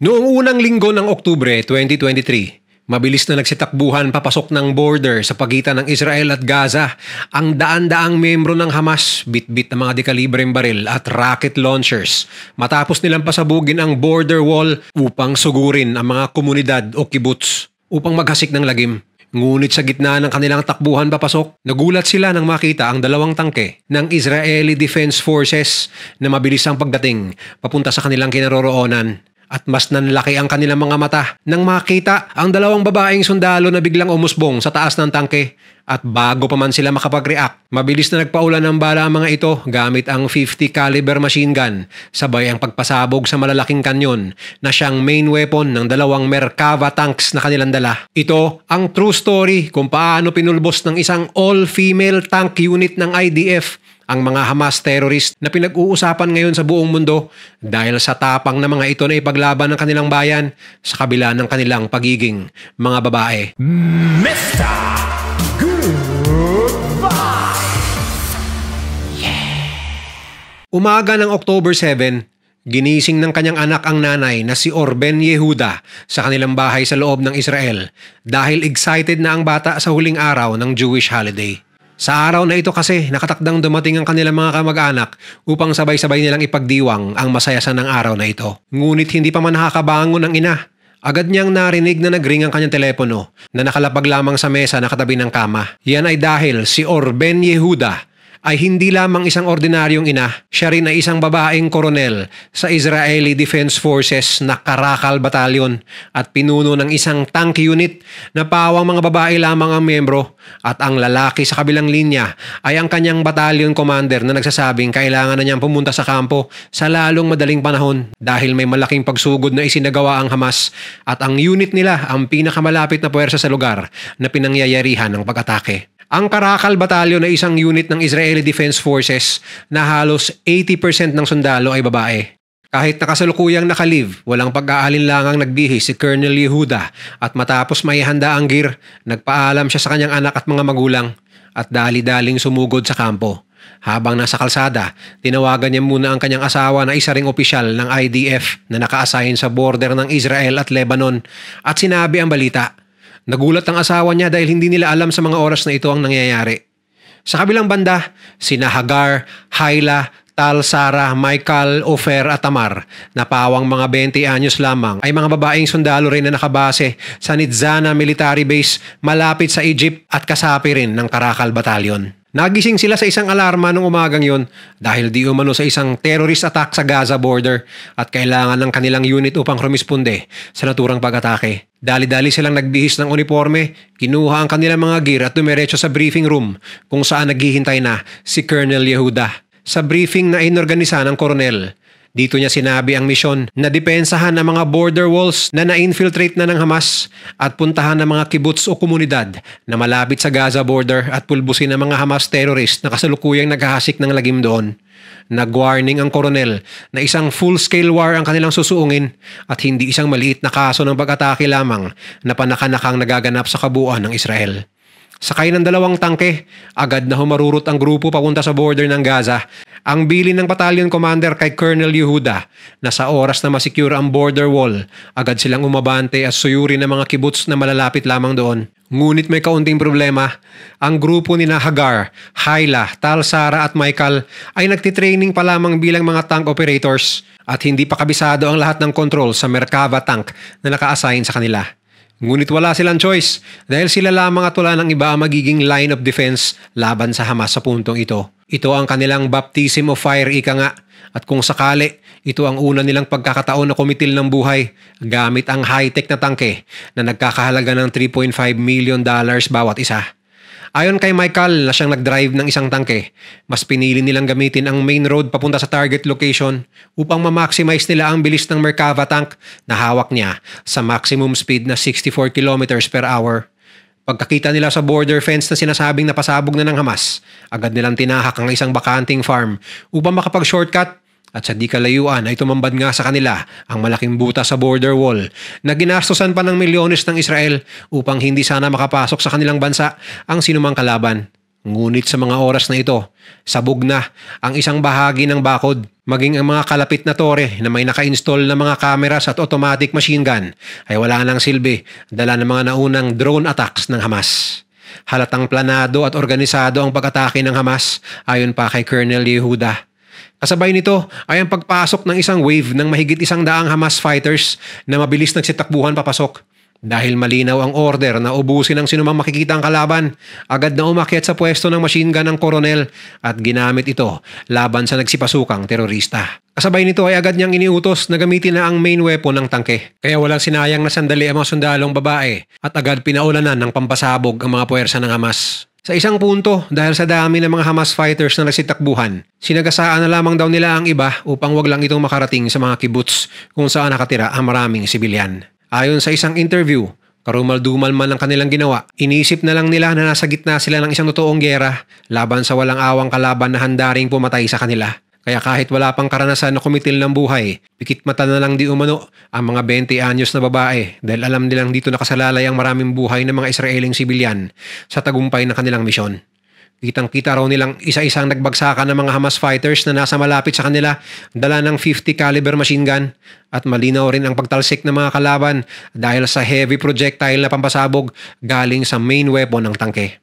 Noong unang linggo ng Oktubre 2023, mabilis na nagsitakbuhan papasok ng border sa pagitan ng Israel at Gaza ang daan-daang membro ng Hamas, bit-bit na mga dekalibreng baril at rocket launchers matapos nilang pasabugin ang border wall upang sugurin ang mga komunidad o kibbutz upang maghasik ng lagim. Ngunit sa gitna ng kanilang takbuhan papasok, nagulat sila nang makita ang dalawang tangke ng Israeli Defense Forces na mabilis ang pagdating papunta sa kanilang kinaroroonan. At mas nanlaki ang kanilang mga mata nang makita ang dalawang babaeng sundalo na biglang umusbong sa taas ng tangke. At bago pa man sila makapag-react, mabilis na nagpaulan ng bala ang mga ito gamit ang 50 caliber machine gun, sabay ang pagpasabog sa malalaking kanyon na siyang main weapon ng dalawang Merkava tanks na kanilang dala. Ito ang true story kung paano pinulbos ng isang all-female tank unit ng IDF ang mga Hamas terrorist na pinag-uusapan ngayon sa buong mundo dahil sa tapang na mga ito na ipaglaban ng kanilang bayan sa kabila ng kanilang pagiging mga babae. Mr. Goodbye! Umaga ng October 7, ginising ng kanyang anak ang nanay na si Orben Yehuda sa kanilang bahay sa loob ng Israel dahil excited na ang bata sa huling araw ng Jewish holiday. Sa araw na ito kasi nakatakdang dumating ang kanilang mga kamag-anak upang sabay-sabay nilang ipagdiwang ang masayasan ng araw na ito. Ngunit hindi pa man nakakabangon ang ina. Agad niyang narinig na nagring ang kanyang telepono na nakalapag lamang sa mesa na katabi ng kama. Yan ay dahil si Orben Yehuda ay hindi lamang isang ordinaryong ina, siya rin ay isang babaeng koronel sa Israeli Defense Forces na Karakal Battalion at pinuno ng isang tank unit na pawang mga babae lamang ang membro at ang lalaki sa kabilang linya ay ang kanyang battalion commander na nagsasabing kailangan na niyang pumunta sa kampo sa lalong madaling panahon dahil may malaking pagsugod na isinagawa ang Hamas at ang unit nila ang pinakamalapit na puwersa sa lugar na pinangyayarihan ng pag-atake. Ang Karakal Battalion ay isang unit ng Israeli Defense Forces na halos 80% ng sundalo ay babae. Kahit nakasalukuyang nakalive, walang pag-aalinlangang nagbihis si Colonel Yehuda at matapos maihanda ang gear, nagpaalam siya sa kanyang anak at mga magulang at dali-daling sumugod sa kampo. Habang nasa kalsada, tinawagan niya muna ang kanyang asawa na isa ring opisyal ng IDF na naka-assign sa border ng Israel at Lebanon at sinabi ang balita. Nagulat ang asawa niya dahil hindi nila alam sa mga oras na ito ang nangyayari. Sa kabilang banda, sina Hagar, Haila, Tal, Sarah, Michael, Ofer at Tamar na pawang mga 20 anyos lamang ay mga babaeng sundalo rin na nakabase sa Nitzana Military Base malapit sa Egypt at kasapi rin ng Karakal Battalion. Nagising sila sa isang alarma nung umagang yon dahil di umano sa isang terrorist attack sa Gaza border at kailangan ng kanilang unit upang rumisponde sa naturang pag-atake. Dali-dali silang nagbihis ng uniforme, kinuha ang kanilang mga gear at dumiretso sa briefing room kung saan naghihintay na si Colonel Yehuda. Sa briefing na inorganisa ng koronel, dito niya sinabi ang misyon na depensahan ang mga border walls na na-infiltrate na ng Hamas at puntahan ng mga kibbutz o komunidad na malapit sa Gaza border at pulbusin ang mga Hamas terrorist na kasalukuyang naghahasik ng lagim doon. Nag-warning ang koronel na isang full-scale war ang kanilang susuungin at hindi isang maliit na kaso ng pag-atake lamang na panakanakang nagaganap sa kabuuan ng Israel. Sakay ng dalawang tangke, agad na humarurot ang grupo papunta sa border ng Gaza. Ang bilin ng battalion commander kay Colonel Yehuda na sa oras na masecure ang border wall, agad silang umabante at suyuri ng mga kibbutz na malalapit lamang doon. Ngunit may kaunting problema, ang grupo ni Hagar, Haila, Tal, Sarah at Michael ay nagtitraining pa lamang bilang mga tank operators at hindi pa kabisado ang lahat ng control sa Merkava tank na naka-assign sa kanila. Ngunit wala silang choice dahil sila lamang at wala ng iba ang magiging line of defense laban sa Hamas sa puntong ito. Ito ang kanilang baptism of fire ika nga at kung sakali, ito ang una nilang pagkakataon na kumitil ng buhay gamit ang high-tech na tangke na nagkakahalaga ng $3.5 million bawat isa. Ayon kay Michael na siyang nag-drive ng isang tangke, mas pinili nilang gamitin ang main road papunta sa target location upang ma-maximize nila ang bilis ng Merkava tank na hawak niya sa maximum speed na 64 km per hour. Pagkakita nila sa border fence na sinasabing napasabog na ng Hamas, agad nilang tinahak ang isang bakanting farm upang makapag-shortcut. At sa di kalayuan ay tumambad nga sa kanila ang malaking butas sa border wall na ginastosan pa ng milyones ng Israel upang hindi sana makapasok sa kanilang bansa ang sinumang kalaban. Ngunit sa mga oras na ito, sabog na ang isang bahagi ng bakod, maging ang mga kalapit na tore na may naka-install na mga cameras at automatic machine gun ay wala nang silbi, dala ng mga naunang drone attacks ng Hamas. Halatang planado at organisado ang pag-atake ng Hamas ayon pa kay Colonel Yehuda. Kasabay nito ay ang pagpasok ng isang wave ng mahigit 100 Hamas fighters na mabilis nagsitakbuhan papasok. Dahil malinaw ang order na ubusin ang sinumang makikita ang kalaban, agad na umakyat sa pwesto ng machine gun ng koronel at ginamit ito laban sa nagsipasukang terorista. Kasabay nito ay agad niyang iniutos na gamitin na ang main weapon ng tangke. Kaya walang sinayang na sandali ang mga sundalong babae at agad pinaulanan ng pampasabog ang mga puwersa ng Hamas. Sa isang punto, dahil sa dami ng mga Hamas fighters na nagsitakbuhan, sinagasaan na lamang daw nila ang iba upang wag lang itong makarating sa mga kibbutz kung saan nakatira ang maraming sibilyan. Ayon sa isang interview, karumal-dumal man ang kanilang ginawa, inisip na lang nila na nasa gitna sila ng isang totoong giyera laban sa walang awang kalaban na handa ring pumatay sa kanila. Kaya kahit wala pang karanasan na kumitil ng buhay, pikit mata na lang di umano ang mga 20 anyos na babae dahil alam nilang dito nakasalalay ang maraming buhay ng mga Israeling sibilyan sa tagumpay ng kanilang misyon. Kitang-kita raw nilang isa-isang nagbagsakan ng mga Hamas fighters na nasa malapit sa kanila, dala ng 50 caliber machine gun at malinaw rin ang pagtalsik ng mga kalaban dahil sa heavy projectile na pampasabog galing sa main weapon ng tangke.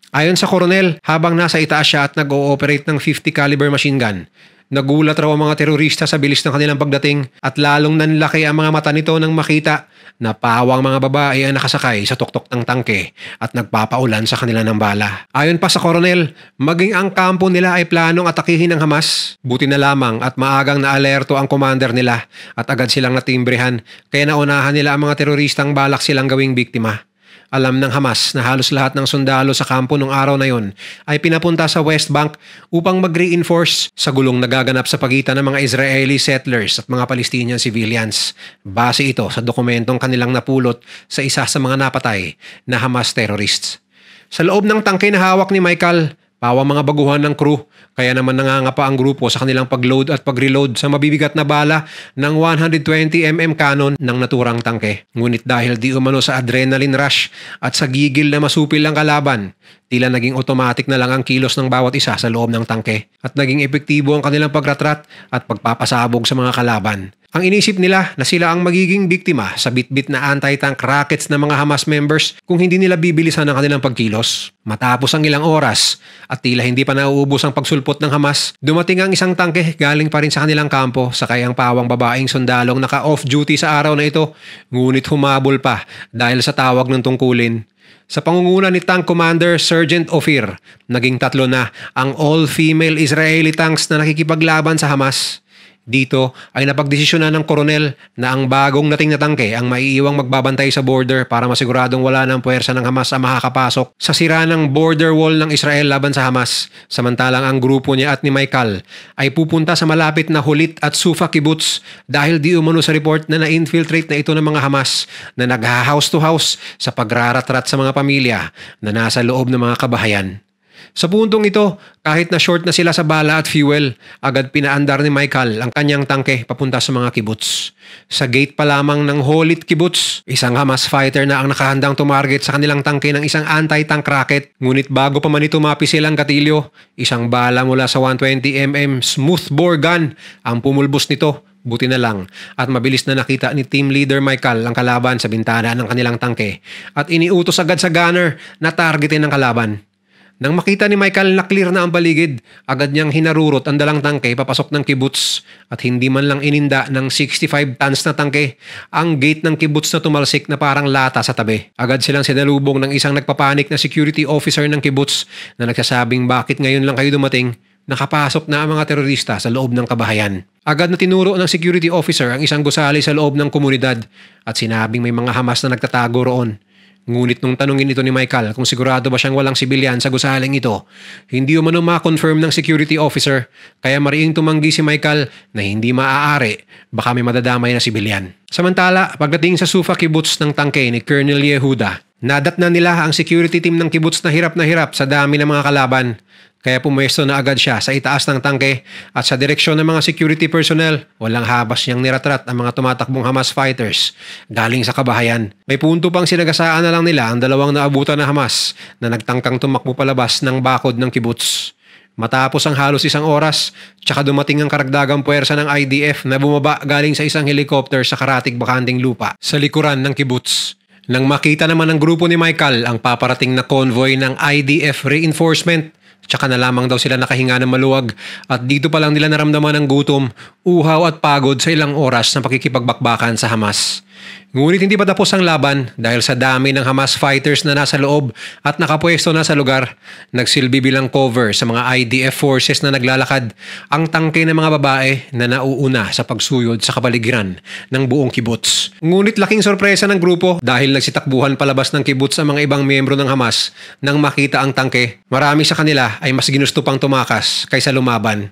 Ayon sa koronel, habang nasa itaas siya at nag-ooperate ng 50 caliber machine gun, nagulat raw ang mga terorista sa bilis ng kanilang pagdating at lalong nanlaki ang mga mata nito nang makita na pawang mga babae ang nakasakay sa tuktok ng tangke at nagpapaulan sa kanila ng bala. Ayon pa sa koronel, maging ang kampo nila ay planong atakihin ng Hamas. Buti na lamang at maagang naalerto ang commander nila at agad silang natimbrehan kaya naunahan nila ang mga teroristang balak silang gawing biktima. Alam ng Hamas na halos lahat ng sundalo sa kampo nung araw na yon ay pinapunta sa West Bank upang mag-reinforce sa gulong nagaganap sa pagitan ng mga Israeli settlers at mga Palestinian civilians. Base ito sa dokumentong kanilang napulot sa isa sa mga napatay na Hamas terrorists. Sa loob ng tangke na hawak ni Michael, pawang mga baguhan ng crew, kaya naman nangangapa ang grupo sa kanilang pag-load at pag-reload sa mabibigat na bala ng 120mm cannon ng naturang tangke. Ngunit dahil di umano sa adrenaline rush at sa gigil na masupil ang kalaban, tila naging automatic na lang ang kilos ng bawat isa sa loob ng tangke at naging epektibo ang kanilang pagratrat at pagpapasabog sa mga kalaban. Ang inisip nila na sila ang magiging biktima sa bitbit na anti-tank rockets ng mga Hamas members kung hindi nila bibilisan ang kanilang pagkilos. Matapos ang ilang oras at tila hindi pa nauubos ang pagsulpot ng Hamas, dumating ang isang tangke galing pa rin sa kanilang kampo sakay ang pawang babaeng sundalong naka-off duty sa araw na ito, ngunit humabol pa dahil sa tawag ng tungkulin. Sa pangunguna ni Tank Commander Sergeant Ophir, naging 3 na ang all-female Israeli tanks na nakikipaglaban sa Hamas. Dito ay napagdesisyonan ng koronel na ang bagong nating na tangke ang maiiwang magbabantay sa border para masiguradong wala ng puwersa ng Hamas ang makakapasok sa sira ng border wall ng Israel laban sa Hamas. Samantalang ang grupo niya at ni Michael ay pupunta sa malapit na Hulit at Sufa kibbutz dahil di umano sa report na na-infiltrate na ito ng mga Hamas na nagha-house to house sa pagraratrat sa mga pamilya na nasa loob ng mga kabahayan. Sa puntong ito, kahit na short na sila sa bala at fuel, agad pinaandar ni Michael ang kanyang tangke papunta sa mga kibbutz. Sa gate pa lamang ng Holit kibbutz, isang Hamas fighter na ang nakahandang tumarget sa kanilang tangke ng isang anti-tank rocket. Ngunit bago pa man ito mapisil ang gatilyo, isang bala mula sa 120mm smoothbore gun ang pumulbos nito. Buti na lang at mabilis na nakita ni team leader Michael ang kalaban sa bintana ng kanilang tangke at iniutos agad sa gunner na targetin ang kalaban. Nang makita ni Michael na clear na ang paligid, agad niyang hinarurot ang dalang tangke papasok ng kibbutz at hindi man lang ininda ng 65 tons na tangke ang gate ng kibbutz na tumalsik na parang lata sa tabi. Agad silang sinalubong ng isang nagpapanik na security officer ng kibbutz na nagsasabing bakit ngayon lang kayo dumating, nakapasok na ang mga terorista sa loob ng kabahayan. Agad na tinuro ng security officer ang isang gusali sa loob ng komunidad at sinabing may mga Hamas na nagtatago roon. Ngunit nung tanungin ito ni Michael kung sigurado ba siyang walang sibilyan sa gusaling ito, hindi umano ma-confirm ng security officer kaya mariing tumanggi si Michael na hindi maaari baka may madadamay na sibilyan. Samantala, pagdating sa Sufa kibbutz ng tangke ni Colonel Yehuda, Nadat na nila ang security team ng kibbutz na hirap sa dami ng mga kalaban. Kaya pumwesto na agad siya sa itaas ng tangke at sa direksyon ng mga security personnel. Walang habas niyang niratrat ang mga tumatakbong Hamas fighters galing sa kabahayan. May punto pang sinagasaan na lang nila ang dalawang naabutan na Hamas na nagtangkang tumakbo palabas ng bakod ng kibbutz. Matapos ang halos isang oras, tsaka dumating ang karagdagang puwersa ng IDF na bumaba galing sa isang helicopter sa karatig bakanding lupa sa likuran ng kibbutz. Nang makita naman ng grupo ni Michael ang paparating na convoy ng IDF reinforcement, tsaka na lamang daw sila nakahinga ng maluwag at dito pa lang nila naramdaman ang gutom, uhaw at pagod sa ilang oras ng pakikipagbakbakan sa Hamas. Ngunit hindi pa tapos ang laban dahil sa dami ng Hamas fighters na nasa loob at nakapwesto na sa lugar, nagsilbi bilang cover sa mga IDF forces na naglalakad ang tangke ng mga babae na nauuna sa pagsuyod sa kapaligiran ng buong kibbutz. Ngunit laking sorpresa ng grupo dahil nagsitakbuhan palabas ng kibbutz ang mga ibang miyembro ng Hamas nang makita ang tangke. Marami sa kanila ay mas ginusto pang tumakas kaysa lumaban.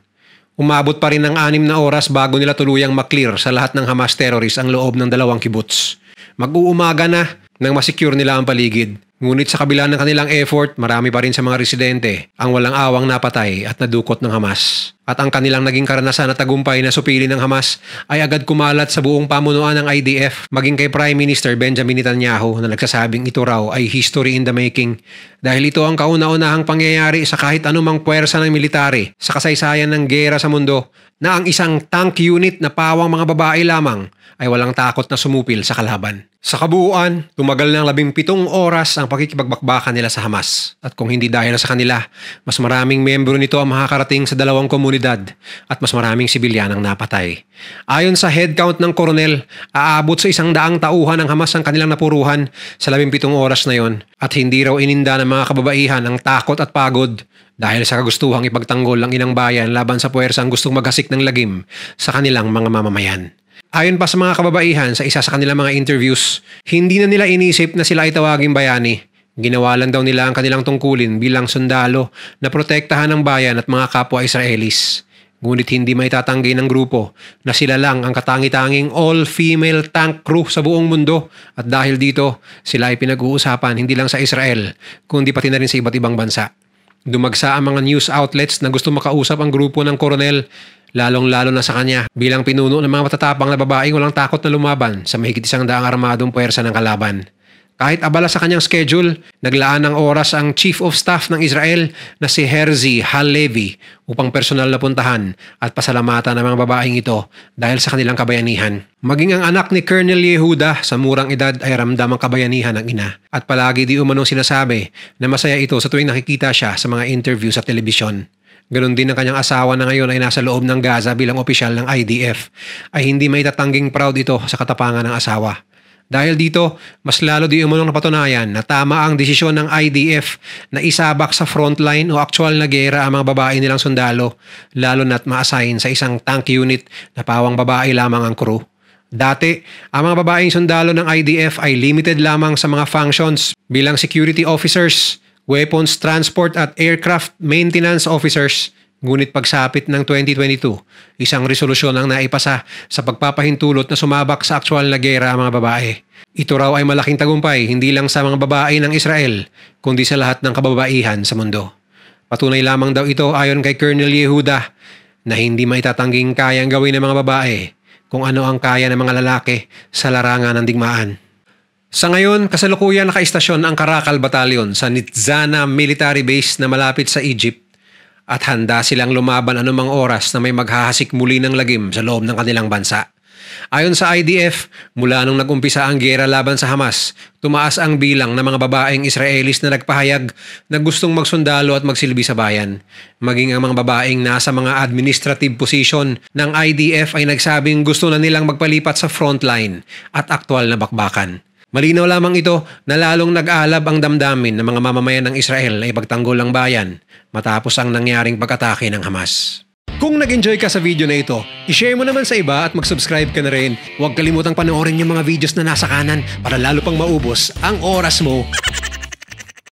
Umabot pa rin ng 6 na oras bago nila tuluyang maklear sa lahat ng Hamas terrorists ang loob ng dalawang kibbutz. Mag-uumaga na nang masecure nila ang paligid. Ngunit sa kabila ng kanilang effort, marami pa rin sa mga residente ang walang awang napatay at nadukot ng Hamas. At ang kanilang naging karanasan at tagumpay na supili ng Hamas ay agad kumalat sa buong pamunuan ng IDF, maging kay Prime Minister Benjamin Netanyahu na nagsasabing ito raw ay history in the making dahil ito ang kauna-unahang pangyayari sa kahit anumang puwersa ng military sa kasaysayan ng giyera sa mundo na ang isang tank unit na pawang mga babae lamang ay walang takot na sumupil sa kalaban. Sa kabuuan, tumagal ng 17 oras ang pakikipagbakbakan nila sa Hamas. At kung hindi dahil sa kanila, mas maraming miyembro nito ang makakarating sa dalawang komunidad at mas maraming sibilyan ang napatay. Ayon sa head count ng koronel, aabot sa 100 tauhan ng Hamas ang kanilang napuruhan sa 17 oras na yon at hindi raw ininda ng mga kababaihan ang takot at pagod dahil sa kagustuhang ipagtanggol ang inang bayan laban sa puwersang gustong maghasik ng lagim sa kanilang mga mamamayan. Ayon pa sa mga kababaihan sa isa sa kanilang mga interviews, hindi na nila inisip na sila ay tawaging bayani. Ginawa lang daw nila ang kanilang tungkulin bilang sundalo na protektahan ng bayan at mga kapwa Israelis. Ngunit hindi maitatanggi ng grupo na sila lang ang katangi-tanging all-female tank crew sa buong mundo at dahil dito sila ay pinag-uusapan hindi lang sa Israel kundi pati na rin sa iba't ibang bansa. Dumagsa ang mga news outlets na gusto makausap ang grupo ng koronel, lalong-lalo na sa kanya bilang pinuno ng mga matatapang na babaeng walang takot na lumaban sa mahigit 100 armadong puwersa ng kalaban. Kahit abala sa kanyang schedule, naglaan ng oras ang Chief of Staff ng Israel na si Herzi Halevi upang personal na puntahan at pasalamatan ng mga babaeng ito dahil sa kanilang kabayanihan. Maging ang anak ni Colonel Yehuda sa murang edad ay ramdam ang kabayanihan ng ina at palagi di umanong sinasabi na masaya ito sa tuwing nakikita siya sa mga interview sa telebisyon. Ganon din ang kanyang asawa na ngayon ay nasa loob ng Gaza bilang opisyal ng IDF ay hindi maitatangging proud ito sa katapangan ng asawa. Dahil dito, mas lalo di umunong napatunayan na tama ang desisyon ng IDF na isabak sa frontline o aktual na gera ang mga babae nilang sundalo, lalo na't ma-assign sa isang tank unit na pawang babae lamang ang crew. Dati, ang mga babaeng sundalo ng IDF ay limited lamang sa mga functions bilang security officers, weapons transport at aircraft maintenance officers. Ngunit pagsapit ng 2022, isang resolusyon ang naipasa sa pagpapahintulot na sumabak sa aktual na gera ang mga babae. Ito raw ay malaking tagumpay hindi lang sa mga babae ng Israel, kundi sa lahat ng kababaihan sa mundo. Patunay lamang daw ito ayon kay Colonel Yehuda na hindi maitatangging kayang gawin ng mga babae kung ano ang kaya ng mga lalaki sa larangan ng digmaan. Sa ngayon, kasalukuyan nakaistasyon ang Karakal Battalion sa Nitzana Military Base na malapit sa Egypt at handa silang lumaban anumang oras na may maghahasik muli ng lagim sa loob ng kanilang bansa. Ayon sa IDF, mula nung nag-umpisa ang giyera laban sa Hamas, tumaas ang bilang ng mga babaeng Israelis na nagpahayag na gustong magsundalo at magsilbi sa bayan. Maging ang mga babaeng nasa mga administrative position ng IDF ay nagsabing gusto na nilang magpalipat sa frontline at aktwal na bakbakan. Malinaw lamang ito na lalong nag-alab ang damdamin ng mga mamamayan ng Israel na ipagtanggol ang bayan matapos ang nangyaring pag-atake ng Hamas. Kung nag-enjoy ka sa video na ito, i-share mo naman sa iba at mag-subscribe ka na rin. Huwag kalimutang panoorin yung mga videos na nasa kanan para lalo pang maubos ang oras mo.